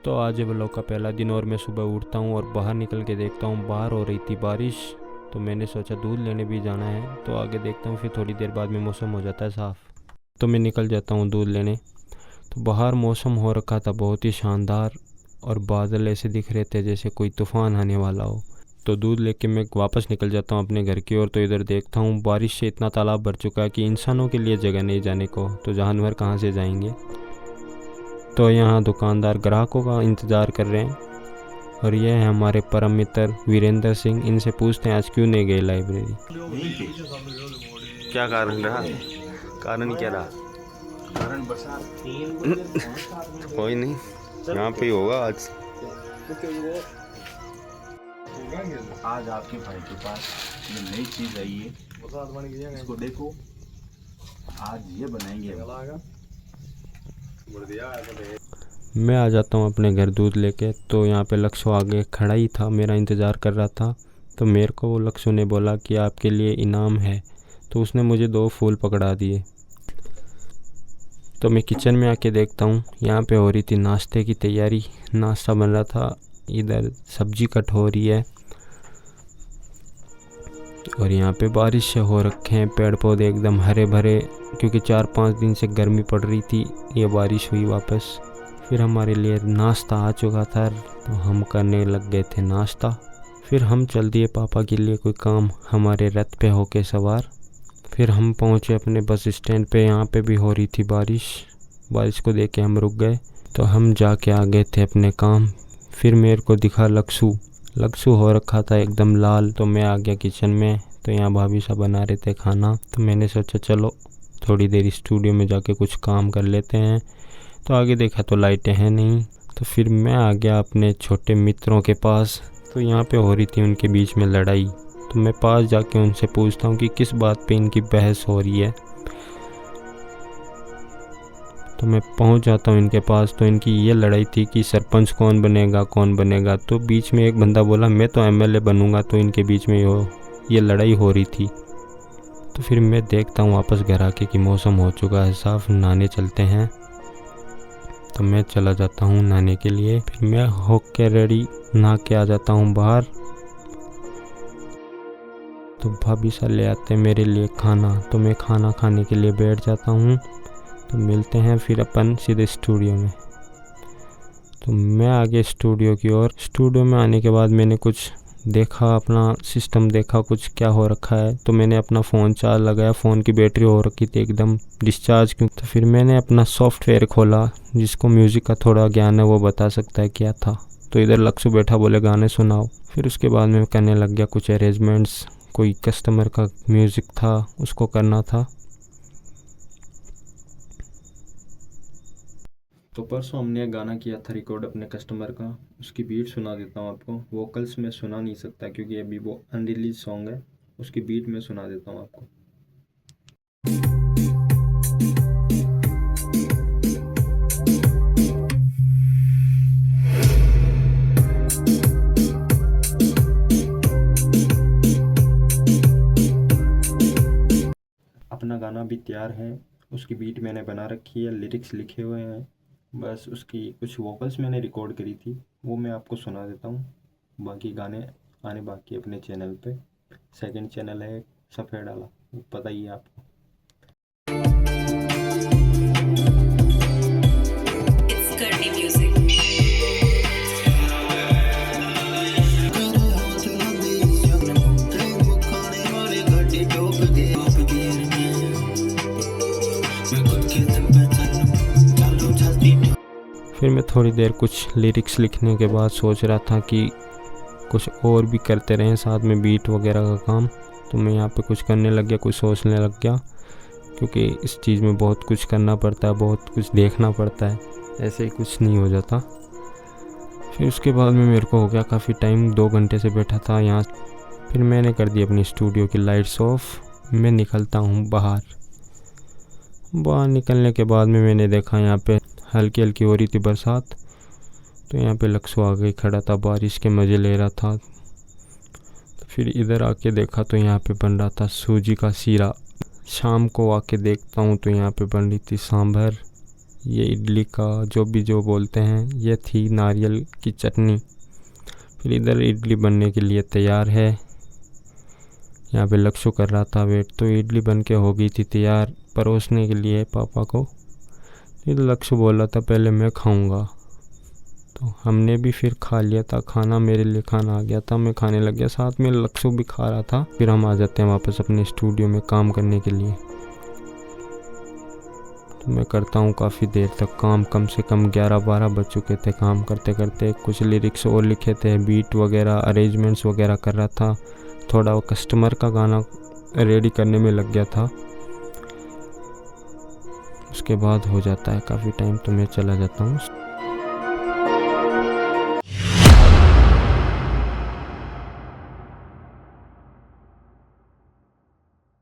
तो आज व्लॉग का पहला दिन और मैं सुबह उठता हूँ और बाहर निकल के देखता हूँ बाहर हो रही थी बारिश। तो मैंने सोचा दूध लेने भी जाना है, तो आगे देखता हूँ फिर थोड़ी देर बाद में मौसम हो जाता है साफ़, तो मैं निकल जाता हूँ दूध लेने। तो बाहर मौसम हो रखा था बहुत ही शानदार और बादल ऐसे दिख रहे थे जैसे कोई तूफ़ान आने वाला हो। तो दूध लेके मैं वापस निकल जाता हूँ अपने घर की ओर। तो इधर देखता हूँ बारिश से इतना तालाब भर चुका है कि इंसानों के लिए जगह नहीं जाने को, तो जानवर कहाँ से जाएंगे। तो यहाँ दुकानदार ग्राहकों का इंतज़ार कर रहे हैं। और ये है हमारे परम मित्र वीरेंद्र सिंह। इनसे पूछते हैं आज क्यों नहीं गए लाइब्रेरी। क्या कारण रहा? कारण क्या रहा? कारण बरसात कोई नहीं, यहाँ पे ही होगा आज। आज आपके भाई के पास ये नई चीज आई है, इसको देखो। आज ये बनाएंगे। मैं आ जाता हूँ अपने घर दूध लेके। तो यहाँ पे लक्ष्य आगे खड़ा ही था, मेरा इंतज़ार कर रहा था। तो मेरे को वो लक्ष्य ने बोला कि आपके लिए इनाम है, तो उसने मुझे 2 फूल पकड़ा दिए। तो मैं किचन में आके देखता हूँ, यहाँ पे हो रही थी नाश्ते की तैयारी। नाश्ता बन रहा था, इधर सब्जी कट हो रही है और यहाँ पे बारिश हो रखे हैं, पेड़ पौधे एकदम हरे भरे, क्योंकि 4-5 दिन से गर्मी पड़ रही थी। ये बारिश हुई वापस। फिर हमारे लिए नाश्ता आ चुका था, तो हम करने लग गए थे नाश्ता। फिर हम चल दिए पापा के लिए कोई काम हमारे रथ पे होके सवार। फिर हम पहुँचे अपने बस स्टैंड पे। यहाँ पे भी हो रही थी बारिश। बारिश को देख के हम रुक गए, तो हम जाके आ गए थे अपने काम। फिर मेरे को दिखा लक्ष्य हो रखा था एकदम लाल। तो मैं आ गया किचन में। तो यहाँ भाभी साहब बना रहे थे खाना। तो मैंने सोचा चलो थोड़ी देर स्टूडियो में जाके कुछ काम कर लेते हैं। तो आगे देखा तो लाइटें हैं नहीं। तो फिर मैं आ गया अपने छोटे मित्रों के पास। तो यहाँ पे हो रही थी उनके बीच में लड़ाई। तो मैं पास जाके उनसे पूछता हूँ कि किस बात पे इनकी बहस हो रही है। तो मैं पहुँच जाता हूँ इनके पास। तो इनकी ये लड़ाई थी कि सरपंच कौन बनेगा। तो बीच में एक बंदा बोला मैं तो एमएलए बनूंगा। तो इनके बीच में ये लड़ाई हो रही थी। तो फिर मैं देखता हूँ वापस घर आके कि मौसम हो चुका है साफ, नहाने चलते हैं। तो मैं चला जाता हूँ नहाने के लिए। फिर मैं होके रेडी नहा के आ जाता हूँ बाहर। तो भाभी सा ले आते हैं मेरे लिए खाना। तो मैं खाना खाने के लिए बैठ जाता हूँ। तो मिलते हैं फिर अपन सीधे स्टूडियो में। तो मैं आ गया स्टूडियो की ओर। स्टूडियो में आने के बाद मैंने कुछ देखा, अपना सिस्टम देखा कुछ क्या हो रखा है। तो मैंने अपना फ़ोन चार्ज लगाया। फ़ोन की बैटरी हो रखी थी एकदम डिस्चार्ज क्यों। तो फिर मैंने अपना सॉफ्टवेयर खोला, जिसको म्यूज़िक का थोड़ा ज्ञान है वो बता सकता है क्या था। तो इधर लक्ष्य बैठा, बोले गाने सुनाओ। फिर उसके बाद मैं करने लग गया कुछ अरेंजमेंट्स। कोई कस्टमर का म्यूज़िक था, उसको करना था। तो परसों हमने एक गाना किया था रिकॉर्ड अपने कस्टमर का, उसकी बीट सुना देता हूँ आपको। वोकल्स में सुना नहीं सकता क्योंकि अभी वो अनरिलीज सॉन्ग है। उसकी बीट में सुना देता हूँ आपको। अपना गाना भी तैयार है, उसकी बीट मैंने बना रखी है, लिरिक्स लिखे हुए हैं। बस उसकी कुछ वोकल्स मैंने रिकॉर्ड करी थी, वो मैं आपको सुना देता हूँ। बाकी गाने आने बाकी अपने चैनल पे। सेकंड चैनल है सफ़ेद वाला, वो पता ही है आपको। फिर मैं थोड़ी देर कुछ लिरिक्स लिखने के बाद सोच रहा था कि कुछ और भी करते रहें साथ में बीट वगैरह का काम। तो मैं यहाँ पे कुछ करने लग गया, कुछ सोचने लग गया, क्योंकि इस चीज़ में बहुत कुछ करना पड़ता है, बहुत कुछ देखना पड़ता है, ऐसे ही कुछ नहीं हो जाता। फिर उसके बाद में मेरे को हो गया काफ़ी टाइम, 2 घंटे से बैठा था यहाँ। फिर मैंने कर दी अपनी स्टूडियो की लाइट्स ऑफ। मैं निकलता हूँ बाहर निकलने के बाद में मैंने देखा यहाँ पे हल्की हल्की हो रही थी बरसात। तो यहाँ पे लक्ष्य आ गई खड़ा था, बारिश के मज़े ले रहा था। तो फिर इधर आके देखा तो यहाँ पे बन रहा था सूजी का सीरा। शाम को आके देखता हूँ तो यहाँ पे बन रही थी सांभर। ये इडली का जो बोलते हैं, ये थी नारियल की चटनी। फिर इधर इडली बनने के लिए तैयार है। यहाँ पे लक्ष्य कर रहा था वेट, तो इडली बन के हो गई थी तैयार परोसने के लिए पापा को। फिर लक्ष्य बोला था पहले मैं खाऊंगा, तो हमने भी फिर खा लिया था खाना। मेरे लिए खाना आ गया था, मैं खाने लग गया, साथ में लक्ष्य भी खा रहा था। फिर हम आ जाते हैं वापस अपने स्टूडियो में काम करने के लिए। तो मैं करता हूँ काफ़ी देर तक काम, कम से कम 11-12 बज चुके थे काम करते करते। कुछ लिरिक्स और लिखे थे, बीट वगैरह अरेंजमेंट्स वगैरह कर रहा था, थोड़ा वो कस्टमर का गाना रेडी करने में लग गया था। उसके बाद हो जाता है काफ़ी टाइम, तो मैं चला जाता हूँ।